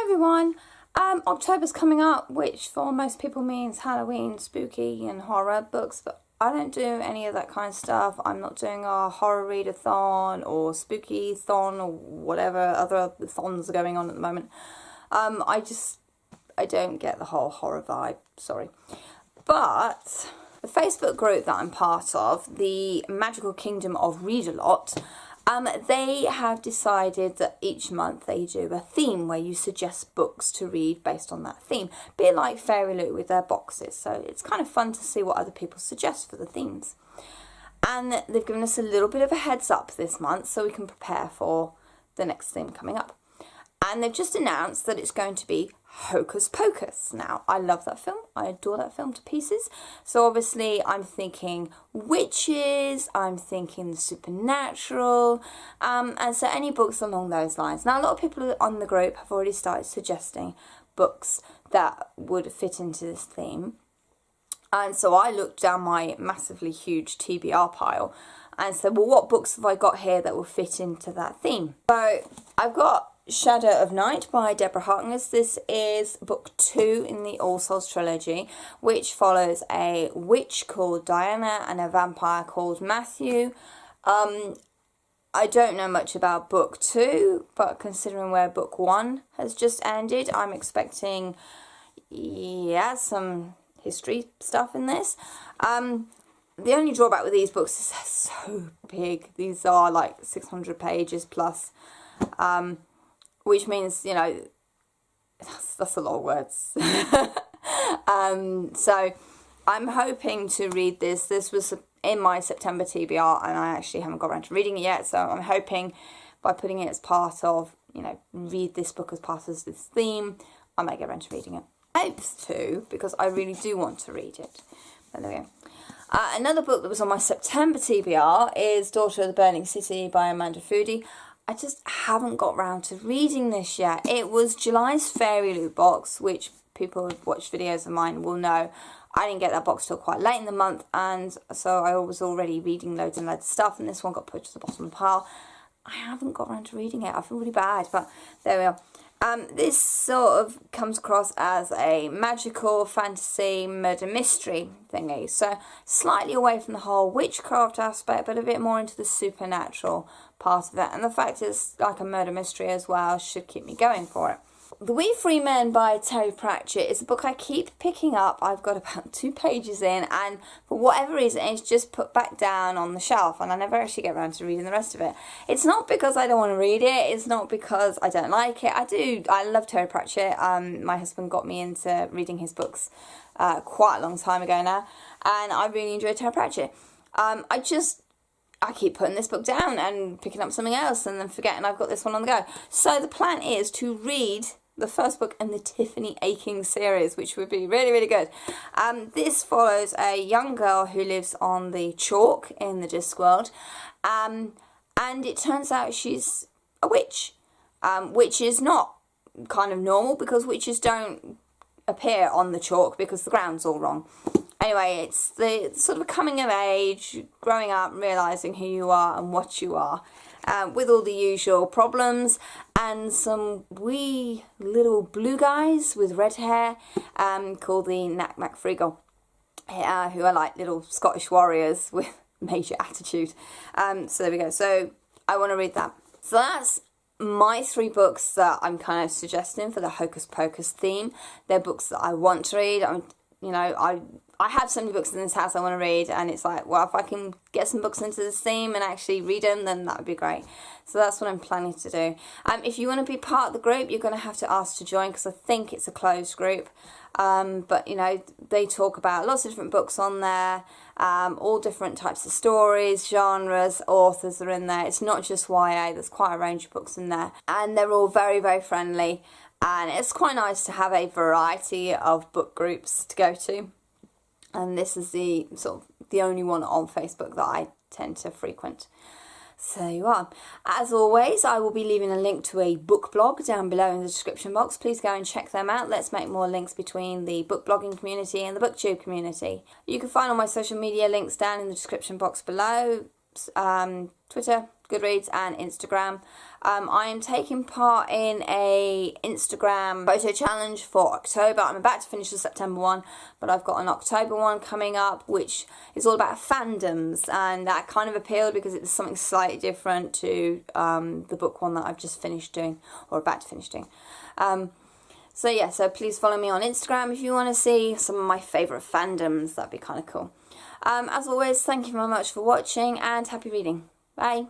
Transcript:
everyone. October's coming up, which for most people means Halloween, spooky and horror books, but I don't do any of that kind of stuff. I'm not doing a horror readathon or spooky-thon or whatever other thons are going on at the moment. I don't get the whole horror vibe, sorry. But the Facebook group that I'm part of, the Magical Kingdom of Read-A-Lot, they have decided that each month they do a theme where you suggest books to read based on that theme. A bit like Fairy Loot with their boxes, so it's kind of fun to see what other people suggest for the themes. And they've given us a little bit of a heads up this month so we can prepare for the next theme coming up. And they've just announced that it's going to be Hocus Pocus. Now, I love that film. I adore that film to pieces. So obviously I'm thinking witches, I'm thinking the supernatural, and so any books along those lines. Now, a lot of people on the group have already started suggesting books that would fit into this theme. And so I looked down my massively huge TBR pile and said, well, what books have I got here that will fit into that theme? So I've got Shadow of Night by Deborah Harkness. This is book 2 in the All Souls trilogy, which follows a witch called Diana and a vampire called Matthew. I don't know much about book 2, but considering where book 1 has just ended, I'm expecting, some history stuff in this. The only drawback with these books is they're so big. These are like 600 pages plus. Which means, that's a lot of words. So I'm hoping to read this. This was in my September TBR and I actually haven't got around to reading it yet. So I'm hoping by putting it as part of, read this book as part of this theme, I might get around to reading it. I hope to, because I really do want to read it. But there we go. Another book that was on my September TBR is Daughter of the Burning City by Amanda Foody. I just haven't got round to reading this yet. It was July's Fairy Loot box, which people who've watched videos of mine will know. I didn't get that box till quite late in the month, and so I was already reading loads and loads of stuff, and this one got put to the bottom of the pile. I haven't got round to reading it. I feel really bad, but there we are. This sort of comes across as a magical fantasy murder mystery thingy. So slightly away from the whole witchcraft aspect, but a bit more into the supernatural part of it. And the fact it's like a murder mystery as well should keep me going for it. The We Free Men by Terry Pratchett is a book I keep picking up. I've got about 2 pages in, and for whatever reason it's just put back down on the shelf and I never actually get around to reading the rest of it. It's not because I don't want to read it, it's not because I don't like it. I love Terry Pratchett. My husband got me into reading his books quite a long time ago now, and I really enjoy Terry Pratchett. I keep putting this book down and picking up something else and then forgetting I've got this one on the go. So the plan is to read the first book in the Tiffany Aching series, which would be really, really good. This follows a young girl who lives on the chalk in the Discworld, and it turns out she's a witch, which is not kind of normal because witches don't appear on the chalk because the ground's all wrong. Anyway, it's the sort of coming of age, growing up, realising who you are and what you are, with all the usual problems, and some wee little blue guys with red hair called the Knack Mac Freagle, who are like little Scottish warriors with major attitude. So there we go. So I want to read that. So that's my 3 books that I'm kind of suggesting for the Hocus Pocus theme. They're books that I want to read. I have so many books in this house I want to read, and it's like, well, if I can get some books into this theme and actually read them, then that would be great. So that's what I'm planning to do. If you want to be part of the group, you're going to have to ask to join because I think it's a closed group. But, they talk about lots of different books on there, all different types of stories, genres, authors are in there. It's not just YA, there's quite a range of books in there. And they're all very, very friendly. And it's quite nice to have a variety of book groups to go to. And this is the only one on Facebook that I tend to frequent. So there you are. As always, I will be leaving a link to a book blog down below in the description box. Please go and check them out. Let's make more links between the book blogging community and the booktube community. You can find all my social media links down in the description box below. Twitter, Goodreads and Instagram. I am taking part in a Instagram photo challenge for October. I'm about to finish the September one, but I've got an October one coming up, which is all about fandoms, and that kind of appealed because it was something slightly different to the book one that I've just finished doing, or about to finish doing. So yeah, so please follow me on Instagram if you want to see some of my favourite fandoms. That'd be kind of cool. As always, thank you very much for watching, and happy reading. Bye.